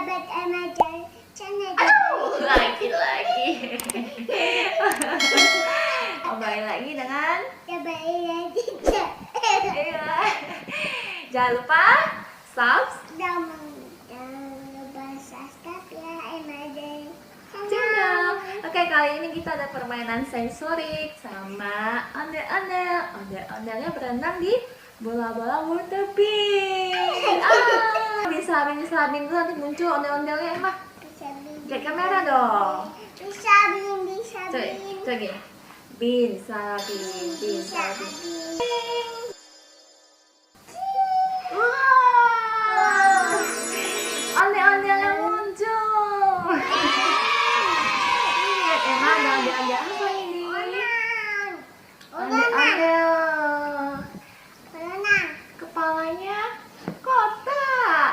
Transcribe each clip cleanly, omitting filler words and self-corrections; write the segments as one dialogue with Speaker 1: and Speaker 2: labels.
Speaker 1: sahabat Amajan channel.
Speaker 2: Aduh, lagi-lagi. Kembali lagi dengan Iya. Jangan lupa subscribe
Speaker 1: ya Amajan
Speaker 2: channel. Oke, kali ini kita ada permainan sensorik sama ondel-ondel. Ondel-ondelnya berenang di bola-bola water bead. Bisa dulu nanti muncul ondel-ondelnya, Emma. Lihat kamera dong.
Speaker 1: Bisa bin.
Speaker 2: Coba gini. Bin, bin. Wow. Ondel-ondel yang muncul. Lihat, Emma ada ondel-ondel apa ini? Ondel-ondel. Kepalanya kotak.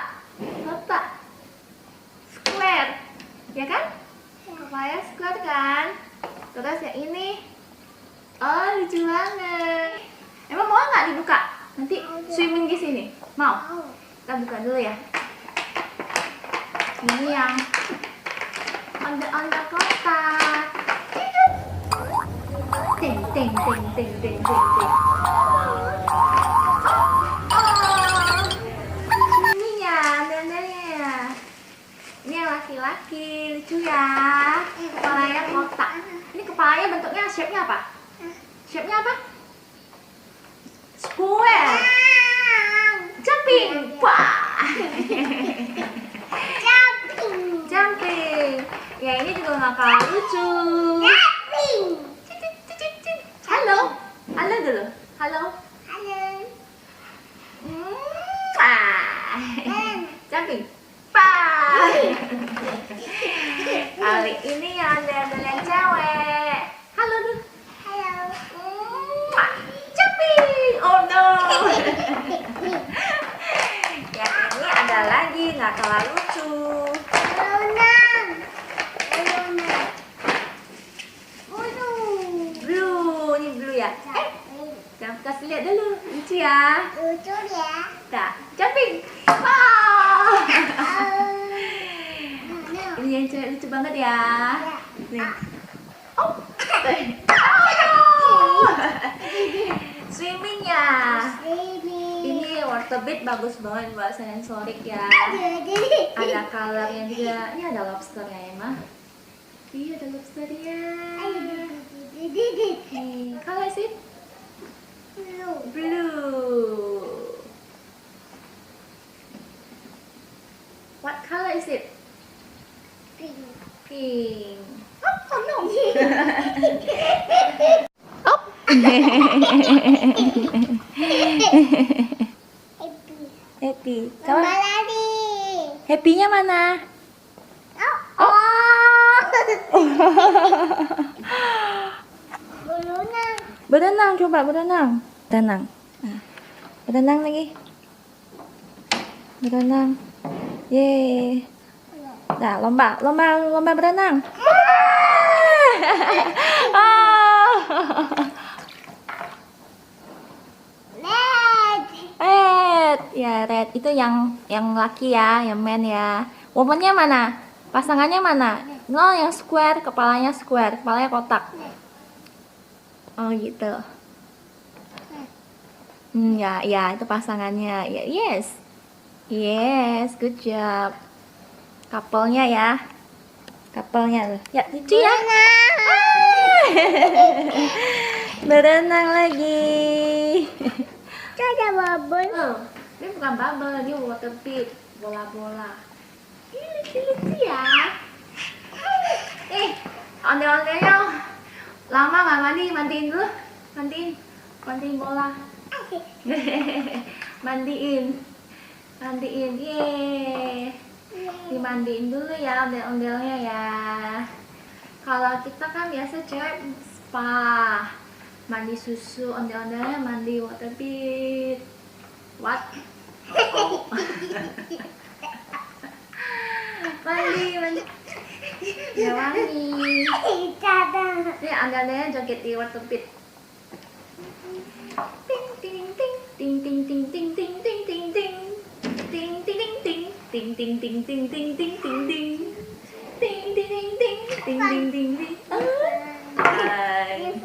Speaker 2: Square. Ya kan? Kepalanya square kan? Terus yang ini. Oh, lucu banget. Emang mau nggak dibuka? Nanti swimming di sini. Mau? Kita buka dulu ya. Ini yang ondel-ondel kotak. Ting. Swimmingnya, ondel-ondelnya. Ini yang laki-laki, lucu ya. Kepalanya kotak. Ini kepalanya bentuknya shape-nya apa? Shape-nya apa? Square. Jumping. Wah. Jumping. Ya ini juga nggak kalah lucu. Halo dulu. Halo. Jumping. Kali ini yang ada cewek. Halo dulu. Jumping. Oh no. Yang ini ada lagi nggak kalah lucu. Blue, ini blue ya. Jangan kasih lihat dulu, lucu ya. Tak, jumping. Wow. Ini yang cewek lucu banget ya. Nih. Oh. Swimmingnya. Ini water bead bagus banget buat sensorik ya. Ada colornya juga. Ini ada lobsternya ya, Mah. Iya, ada lobsternya. Nih, color sih? Blue. What color is it? Pink. Oh no. Oh. Happy. Happy-nya mana? Oh. Berenang, coba berenang. Nah, berenang lagi. Berenang. Yeay. Nah, lomba berenang. Red. Ya, red itu yang laki ya, yang man ya. Womannya mana? Pasangannya mana? No, yang square, kepalanya kotak. Oh, gitu. Ya, itu pasangannya. Ya, yes, good job. Couple-nya ya. Couple-nya. Ya, lucu ya. Berenang lagi.
Speaker 1: Ada bubble.
Speaker 2: Oh, ini bukan bubble, ini water bead, bola-bola. Ini lucu-lucu ya. Ondel-ondelnya lama nggak mandiin dulu. Mandiin bola. Mandiin, yeay. Dimandiin dulu ya ondel-ondelnya ya. Kalau kita kan biasa cewek spa, mandi susu, ondel-ondelnya mandi water bead. What? Oh. Mandi. Ya wangi. Ini ondel-ondelnya joget di water bead. Ting ting ting ting ting ting ting ting ting ting ting ting ting ting ting ting ting ting ting ting ting ting ting ting ting ting ting ting ting ting ting. Hai.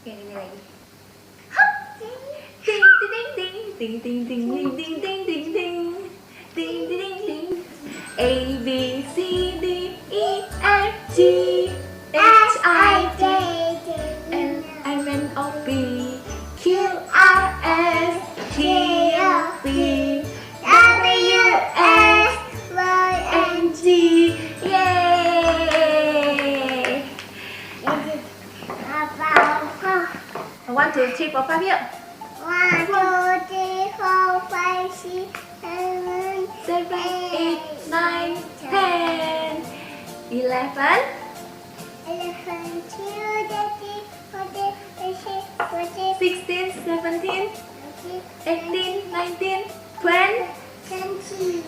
Speaker 2: Kayak gini lagi. Ting ting ting ting ting ting ting ting ting ting ting ting ting ting. A B C D E F G H I J L M N O P Q R S T U V W X Y and Z. Yeay! 1, 2, 3, 4, 5 yuk.
Speaker 1: 1, 2, 3, 4, 5, 6, 7,
Speaker 2: 7, 8, 9, 10, 11,
Speaker 1: 11, 12, 13, 14,
Speaker 2: 16, 17, 18,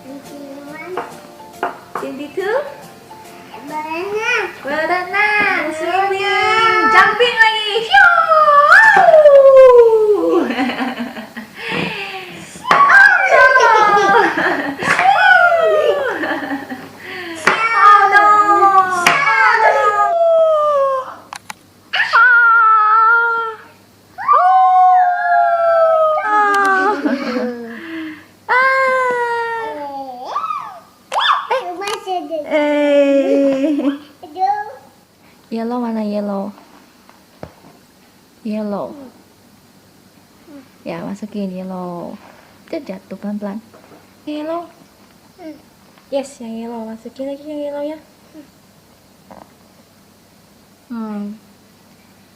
Speaker 2: 19, 20, 21, 22, berenang, swimming, jumping lagi. Hiu! Yellow mana yellow? Yellow. Ya, masukin yellow. Jatuh pelan-pelan. Yellow. Yes, yang yellow. Masukin lagi yang yellow ya.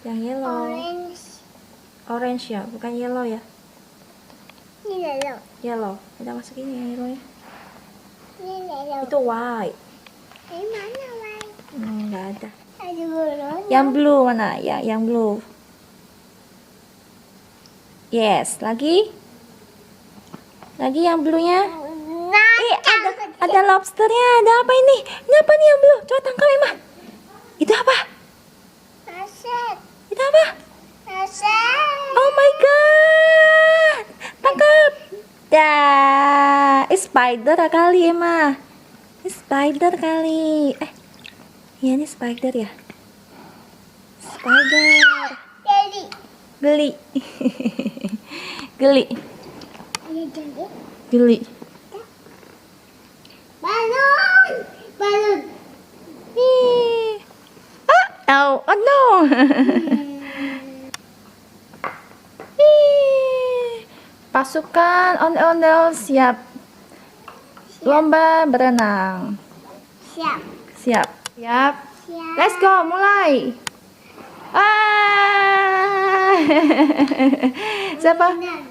Speaker 2: Yang yellow. Orange ya, bukan yellow ya. Yellow. Kita masukin yang yellow ya. Itu white. Nggak ada. Yang blue mana? Ya, yang blue. Yes, lagi yang bluenya. Ada lobsternya. Ada apa ini? Ini apa nih yang blue? Coba tangkap Emma. Itu apa? Itu apa? Oh my god. Tangkap. Dah. Spider kali Emma. Spider kali. Ya ini spider ya. Spider. Geli. Geli. Geli.
Speaker 1: Balon.
Speaker 2: Ih. Oh no. Ih. Pasukan ondel-ondel siap. Lomba berenang. Siap. Let's go, mulai.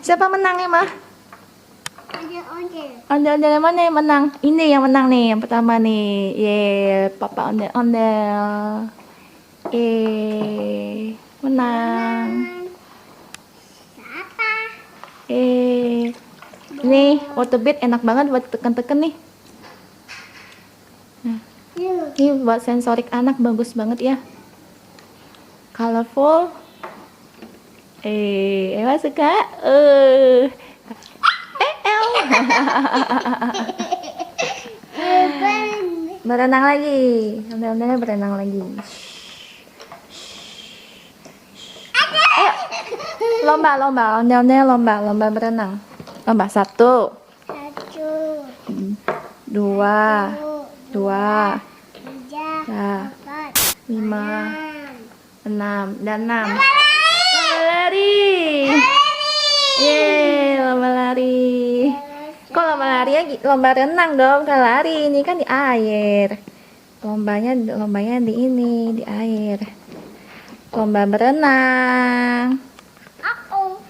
Speaker 2: Siapa menang Emma? Ondel-ondel mana yang menang? Ini yang menang nih, yang pertama nih. Yeay, papa ondel-ondel. Menang. Nih, Waterbead enak banget buat tekan-tekan nih. Ini buat sensorik anak bagus banget ya. Colorful. Emma suka. Berenang lagi. Ondel-ondelnya berenang lagi. Ayo. Lomba. Ondel-ondel lomba berenang. Lomba 1, 2, 3, 4, 5, 6, dan 6. Lomba lari. Yeay, lomba lari. Kok lomba lari ya? Lomba renang dong, bukan lari. Ini kan di air. Lombanya di ini, di air. Lomba berenang.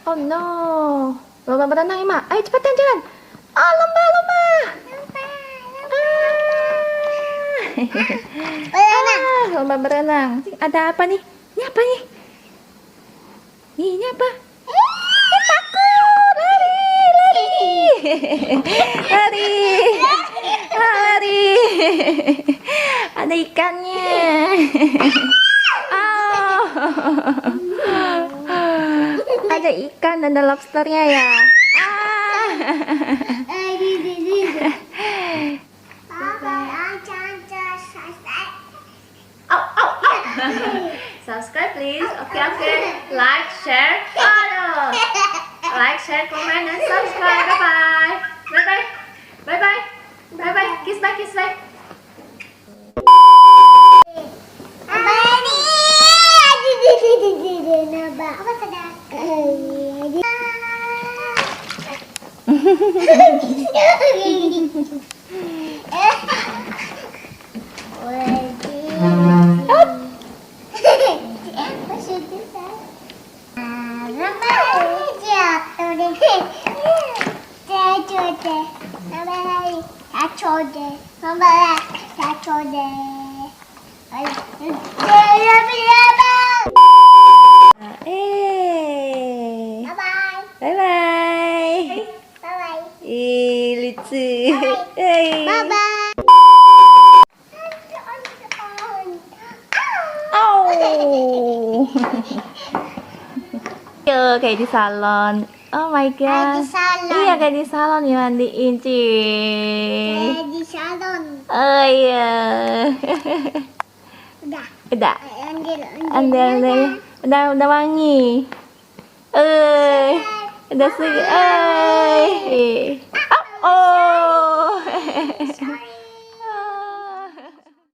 Speaker 2: Oh no. Lomba berenang Emma. Ayo cepetan jalan. Oh, lomba. Lomba berenang. Ada apa nih? Ini apa nih? Ini apa? Takut. Lari. Ada ikannya. Ada ikan, ada lobsternya ya. like, share, like, share, comment, and subscribe. Bye bye. Bye bye. Bye bye. Bye bye. Kiss bye. Kiss bye. Bye-bye. Ih, lucu.
Speaker 1: Bye-bye.
Speaker 2: Oh. Yo, kayak di salon. Oh my god.
Speaker 1: Kayak di salon.
Speaker 2: Iya, kayak di salon dimandiin, Ci.
Speaker 1: Kayak di salon.
Speaker 2: Oh iya.
Speaker 1: Udah.
Speaker 2: Udah.
Speaker 1: Ambil.
Speaker 2: Udah wangi. Udah segar. Oh.